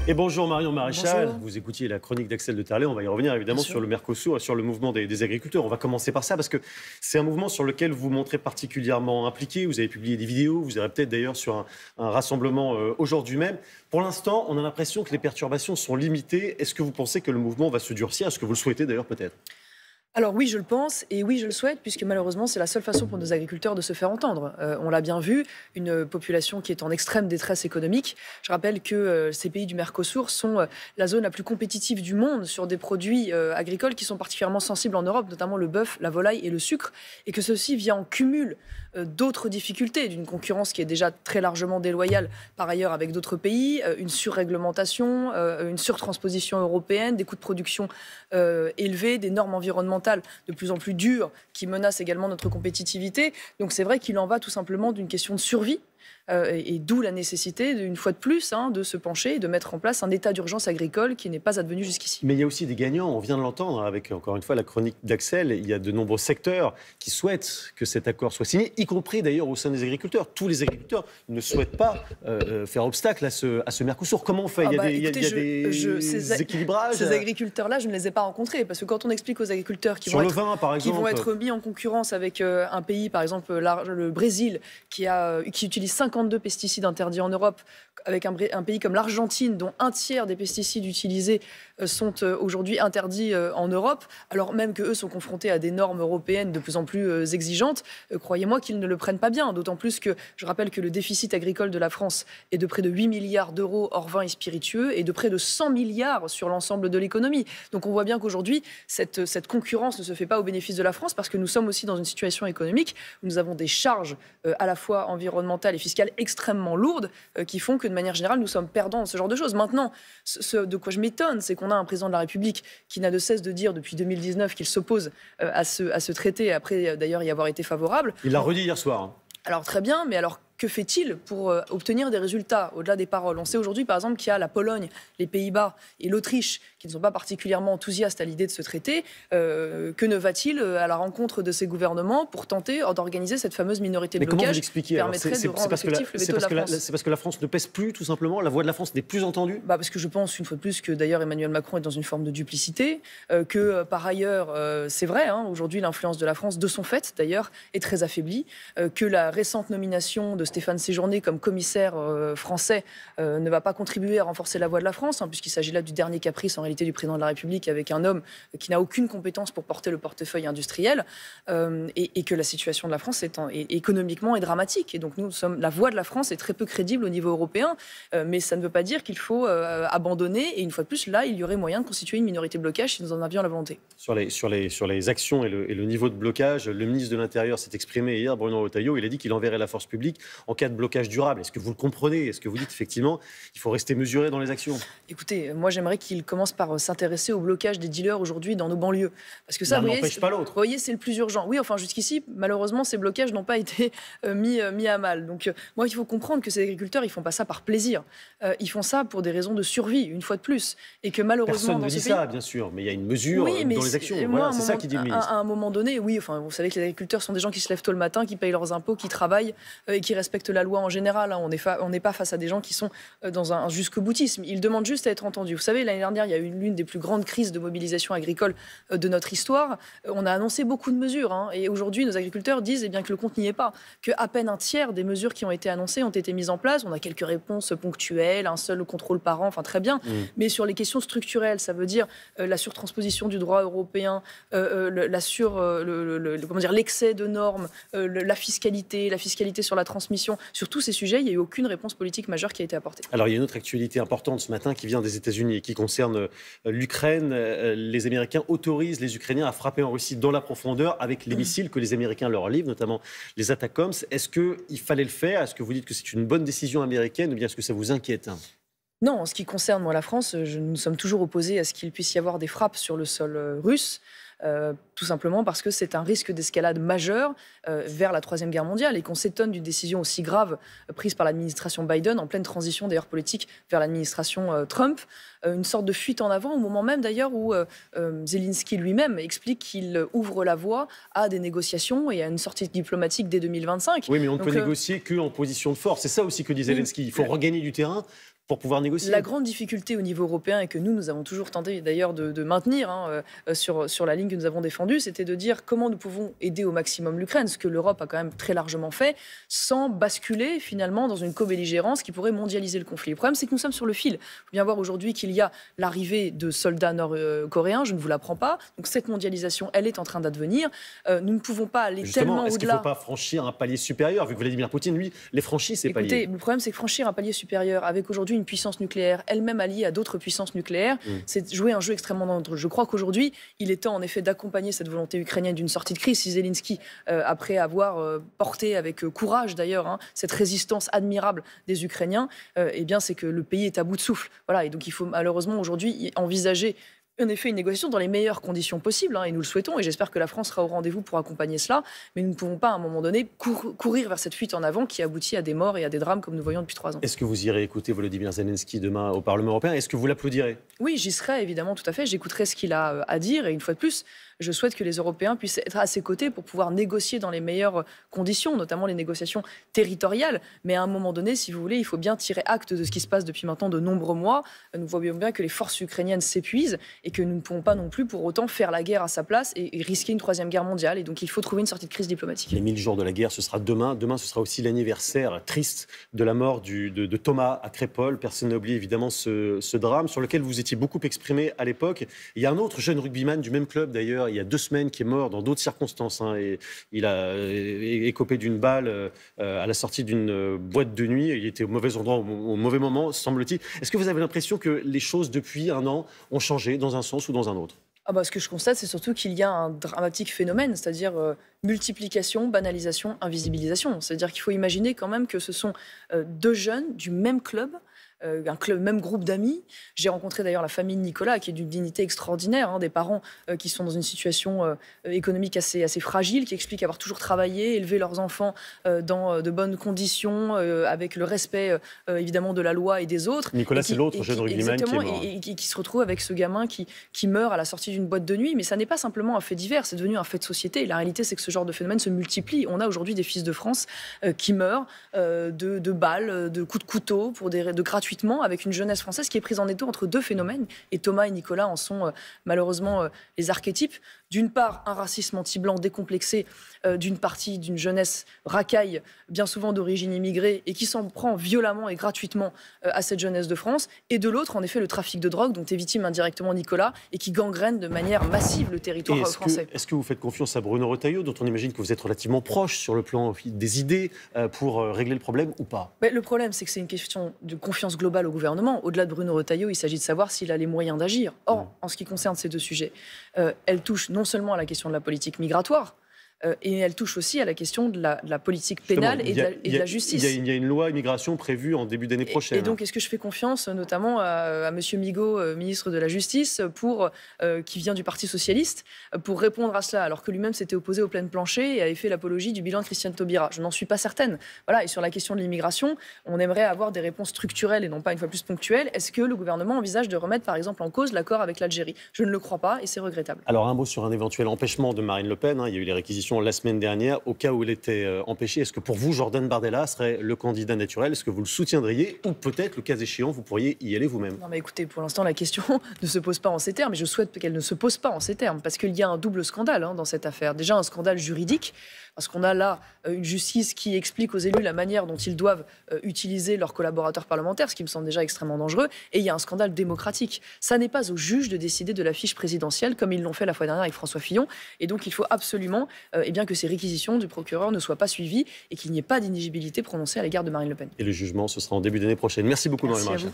Et bonjour Marion Maréchal, Bonjour. vous écoutiez la chronique d'Axel de Terlet, on va y revenir évidemment sur le Mercosur et sur le mouvement des agriculteurs. On va commencer par ça parce que c'est un mouvement sur lequel vous vous montrez particulièrement impliqué, vous avez publié des vidéos, vous irez peut-être d'ailleurs sur un rassemblement aujourd'hui même. Pour l'instant, on a l'impression que les perturbations sont limitées. Est-ce que vous pensez que le mouvement va se durcir? Est-ce que vous le souhaitez d'ailleurs peut-être? Alors oui, je le pense et oui, je le souhaite, puisque malheureusement, c'est la seule façon pour nos agriculteurs de se faire entendre. On l'a bien vu, une population qui est en extrême détresse économique. Je rappelle que ces pays du Mercosur sont la zone la plus compétitive du monde sur des produits agricoles qui sont particulièrement sensibles en Europe, notamment le bœuf, la volaille et le sucre, et que ceci vient en cumul d'autres difficultés, d'une concurrence qui est déjà très largement déloyale par ailleurs avec d'autres pays, une surréglementation, une surtransposition européenne, des coûts de production élevés, des normes environnementales de plus en plus dures qui menacent également notre compétitivité. Donc c'est vrai qu'il en va tout simplement d'une question de survie. Et d'où la nécessité, une fois de plus, de se pencher et de mettre en place un état d'urgence agricole qui n'est pas advenu jusqu'ici. Mais il y a aussi des gagnants, on vient de l'entendre avec, encore une fois, la chronique d'Axel. Il y a de nombreux secteurs qui souhaitent que cet accord soit signé, y compris d'ailleurs au sein des agriculteurs. Tous les agriculteurs ne souhaitent pas faire obstacle à ce Mercosur. Comment on fait? Il y a des équilibrages. Ces agriculteurs-là, je ne les ai pas rencontrés. Parce que quand on explique aux agriculteurs qui Sur vont, le vin, par exemple, qui vont être mis en concurrence avec un pays, par exemple le Brésil, qui utilise 52 pesticides interdits en Europe, avec un pays comme l'Argentine, dont un tiers des pesticides utilisés sont aujourd'hui interdits en Europe, alors même qu'eux sont confrontés à des normes européennes de plus en plus exigeantes, croyez-moi qu'ils ne le prennent pas bien. D'autant plus que je rappelle que le déficit agricole de la France est de près de 8 milliards d'euros hors vin et spiritueux et de près de 100 milliards sur l'ensemble de l'économie. Donc on voit bien qu'aujourd'hui, cette concurrence ne se fait pas au bénéfice de la France parce que nous sommes aussi dans une situation économique où nous avons des charges à la fois environnementales et fiscales extrêmement lourdes qui font que de manière générale, nous sommes perdants dans ce genre de choses. Maintenant, ce de quoi je m'étonne, c'est qu'on a un président de la République qui n'a de cesse de dire depuis 2019 qu'il s'oppose à ce traité, après d'ailleurs y avoir été favorable. Il l'a redit hier soir. Alors très bien, mais alors que fait-il pour obtenir des résultats au-delà des paroles? On sait aujourd'hui, par exemple, qu'il y a la Pologne, les Pays-Bas et l'Autriche qui ne sont pas particulièrement enthousiastes à l'idée de ce traité. Que ne va-t-il à la rencontre de ces gouvernements pour tenter d'organiser cette fameuse minorité de blocage? Mais comment vous l'expliquez? Qui permettrait de rendre effectif le veto de la France? C'est parce que la France ne pèse plus, tout simplement? La voix de la France n'est plus entendue? Parce que je pense, une fois de plus, que d'ailleurs Emmanuel Macron est dans une forme de duplicité, que par ailleurs, c'est vrai, aujourd'hui l'influence de la France, de son fait d'ailleurs, est très affaiblie, que la récente nomination de Stéphane Séjourné comme commissaire français ne va pas contribuer à renforcer la voix de la France, puisqu'il s'agit là du dernier caprice en réalité du président de la République avec un homme qui n'a aucune compétence pour porter le portefeuille industriel, et que la situation de la France économiquement est dramatique. Et donc la voix de la France est très peu crédible au niveau européen, mais ça ne veut pas dire qu'il faut abandonner. Et une fois de plus, là, il y aurait moyen de constituer une minorité de blocage si nous en avions la volonté. Sur les actions et le niveau de blocage, le ministre de l'Intérieur s'est exprimé hier, Bruno Retailleau. Il a dit qu'il enverrait la force publique en cas de blocage durable. Est-ce que vous le comprenez? Est-ce que vous dites effectivement qu'il faut rester mesuré dans les actions? Écoutez, moi j'aimerais qu'il commence par s'intéresser au blocage des dealers aujourd'hui dans nos banlieues. Parce que ça, l'un n'empêche pas l'autre. Vous voyez, c'est le plus urgent. Oui, enfin jusqu'ici, malheureusement, ces blocages n'ont pas été mis à mal. Donc moi, il faut comprendre que ces agriculteurs, ils font pas ça par plaisir. Ils font ça pour des raisons de survie, une fois de plus. Et que malheureusement, personne ne dit ça, bien sûr, mais il y a une mesure dans les actions. Voilà, c'est ça qui dit le ministre. À un moment donné, oui, enfin, vous savez que les agriculteurs sont des gens qui se lèvent tôt le matin, qui payent leurs impôts, qui travaillent et qui respectent la loi en général. On n'est pas face à des gens qui sont dans un jusqu'au-boutisme. Ils demandent juste à être entendus. Vous savez, l'année dernière, il y a eu l'une des plus grandes crises de mobilisation agricole de notre histoire. On a annoncé beaucoup de mesures. Et aujourd'hui, nos agriculteurs disent que le compte n'y est pas. Qu'à peine un tiers des mesures qui ont été annoncées ont été mises en place. On a quelques réponses ponctuelles, un seul contrôle par an, enfin très bien. Mais sur les questions structurelles, ça veut dire la surtransposition du droit européen, l'excès de normes, la fiscalité sur la transmission. Sur tous ces sujets, il n'y a eu aucune réponse politique majeure qui a été apportée. Alors, il y a une autre actualité importante ce matin qui vient des États-Unis et qui concerne l'Ukraine. Les Américains autorisent les Ukrainiens à frapper en Russie dans la profondeur avec les missiles que les Américains leur livrent, notamment les Atacms. Est-ce qu'il fallait le faire? Est-ce que vous dites que c'est une bonne décision américaine ou bien est-ce que ça vous inquiète? Non, en ce qui concerne la France, nous sommes toujours opposés à ce qu'il puisse y avoir des frappes sur le sol russe. tout simplement parce que c'est un risque d'escalade majeur vers la Troisième Guerre mondiale et qu'on s'étonne d'une décision aussi grave prise par l'administration Biden, en pleine transition d'ailleurs politique vers l'administration Trump. Une sorte de fuite en avant au moment même d'ailleurs où Zelensky lui-même explique qu'il ouvre la voie à des négociations et à une sortie diplomatique dès 2025. Oui, mais on ne peut négocier qu'en position de force. C'est ça aussi que dit Zelensky. Il faut regagner du terrain pour pouvoir négocier. La grande difficulté au niveau européen, et que nous avons toujours tenté d'ailleurs de maintenir sur la ligne que nous avons défendue, c'était de dire comment nous pouvons aider au maximum l'Ukraine, ce que l'Europe a quand même très largement fait, sans basculer finalement dans une co-belligérance qui pourrait mondialiser le conflit. Le problème, c'est que nous sommes sur le fil. Il faut bien voir aujourd'hui qu'il y a l'arrivée de soldats nord-coréens, je ne vous l'apprends pas. Donc cette mondialisation, elle est en train d'advenir. Nous ne pouvons pas aller tellement au-delà. Est-ce qu'il ne faut pas franchir un palier supérieur, vu que Vladimir Poutine, lui, les franchit, ces paliers? Écoutez, le problème, c'est que franchir un palier supérieur avec aujourd'hui une puissance nucléaire, elle-même alliée à d'autres puissances nucléaires, c'est jouer un jeu extrêmement dangereux. Je crois qu'aujourd'hui, il est temps en effet d'accompagner cette volonté ukrainienne d'une sortie de crise. Si Zelensky, après avoir porté avec courage d'ailleurs cette résistance admirable des Ukrainiens, eh bien c'est que le pays est à bout de souffle. Voilà, et donc il faut malheureusement aujourd'hui envisager en effet une négociation dans les meilleures conditions possibles, et nous le souhaitons, et j'espère que la France sera au rendez-vous pour accompagner cela, mais nous ne pouvons pas à un moment donné courir vers cette fuite en avant qui aboutit à des morts et à des drames comme nous voyons depuis 3 ans. Est-ce que vous irez écouter Volodymyr Zelensky demain au Parlement européen? Est-ce que vous l'applaudirez? Oui, j'y serai évidemment tout à fait, j'écouterai ce qu'il a à dire, et une fois de plus, je souhaite que les Européens puissent être à ses côtés pour pouvoir négocier dans les meilleures conditions, notamment les négociations territoriales. Mais à un moment donné, si vous voulez, il faut bien tirer acte de ce qui se passe depuis maintenant de nombreux mois. Nous voyons bien que les forces ukrainiennes s'épuisent et que nous ne pouvons pas non plus pour autant faire la guerre à sa place et risquer une troisième guerre mondiale. Et donc il faut trouver une sortie de crise diplomatique. Les 1000 jours de la guerre, ce sera demain. Demain, ce sera aussi l'anniversaire triste de la mort de Thomas à Crépol. Personne n'a oublié évidemment ce drame sur lequel vous étiez beaucoup exprimé à l'époque. Il y a un autre jeune rugbyman du même club d'ailleurs, il y a 2 semaines, qui est mort dans d'autres circonstances. Et il a écopé d'une balle à la sortie d'une boîte de nuit. Il était au mauvais endroit, au mauvais moment, semble-t-il. Est-ce que vous avez l'impression que les choses, depuis 1 an, ont changé dans un sens ou dans un autre? Ce que je constate, c'est surtout qu'il y a un dramatique phénomène, c'est-à-dire multiplication, banalisation, invisibilisation. C'est-à-dire qu'il faut imaginer quand même que ce sont 2 jeunes du même club, même groupe d'amis. J'ai rencontré d'ailleurs la famille de Nicolas, qui est d'une dignité extraordinaire, des parents qui sont dans une situation économique assez fragile, qui expliquent avoir toujours travaillé, élevé leurs enfants dans de bonnes conditions, avec le respect évidemment de la loi et des autres. Nicolas, c'est l'autre jeune rugbyman qui est mort. Et qui se retrouve avec ce gamin qui meurt à la sortie d'une boîte de nuit. Mais ça n'est pas simplement un fait divers, c'est devenu un fait de société. Et la réalité, c'est que ce genre de phénomène se multiplie. On a aujourd'hui des fils de France qui meurent de balles, de coups de couteau, de gratuitement, avec une jeunesse française qui est prise en étau entre 2 phénomènes. Et Thomas et Nicolas en sont malheureusement les archétypes. D'une part, un racisme anti-blanc décomplexé d'une partie d'une jeunesse racaille, bien souvent d'origine immigrée, et qui s'en prend violemment et gratuitement à cette jeunesse de France. Et de l'autre, en effet, le trafic de drogue, dont est victime indirectement Nicolas, et qui gangrène de manière massive le territoire français. Est-ce que vous faites confiance à Bruno Retailleau, dont on imagine que vous êtes relativement proche sur le plan des idées, pour régler le problème ou pas? Le problème, c'est que c'est une question de confiance globale au gouvernement. Au-delà de Bruno Retailleau, il s'agit de savoir s'il a les moyens d'agir. Or, en ce qui concerne ces 2 sujets, elle touche non seulement à la question de la politique migratoire, et elle touche aussi à la question de la politique pénale et de la justice. Il y a une loi immigration prévue en début d'année prochaine. Et donc, est-ce que je fais confiance notamment à M. Migaud, ministre de la Justice, qui vient du Parti Socialiste, pour répondre à cela, alors que lui-même s'était opposé au plein plancher et avait fait l'apologie du bilan de Christiane Taubira? Je n'en suis pas certaine. Voilà. Et sur la question de l'immigration, on aimerait avoir des réponses structurelles et non pas une fois plus ponctuelles. Est-ce que le gouvernement envisage de remettre, par exemple, en cause l'accord avec l'Algérie? Je ne le crois pas et c'est regrettable. Alors, un mot sur un éventuel empêchement de Marine Le Pen. Il y a eu les réquisitions la semaine dernière. Au cas où elle était empêchée, est-ce que pour vous, Jordan Bardella serait le candidat naturel? Est-ce que vous le soutiendriez? Ou peut-être, le cas échéant, vous pourriez y aller vous-même? Non, mais écoutez, pour l'instant, la question ne se pose pas en ces termes. Et je souhaite qu'elle ne se pose pas en ces termes. Parce qu'il y a un double scandale dans cette affaire. Déjà, un scandale juridique. Parce qu'on a là une justice qui explique aux élus la manière dont ils doivent utiliser leurs collaborateurs parlementaires, ce qui me semble déjà extrêmement dangereux. Et il y a un scandale démocratique. Ça n'est pas aux juges de décider de la fiche présidentielle, comme ils l'ont fait la fois dernière avec François Fillon. Et donc, il faut absolument que ces réquisitions du procureur ne soient pas suivies et qu'il n'y ait pas d'inéligibilité prononcée à l'égard de Marine Le Pen. Et le jugement, ce sera en début d'année prochaine. Merci beaucoup, Marie-Maréchal.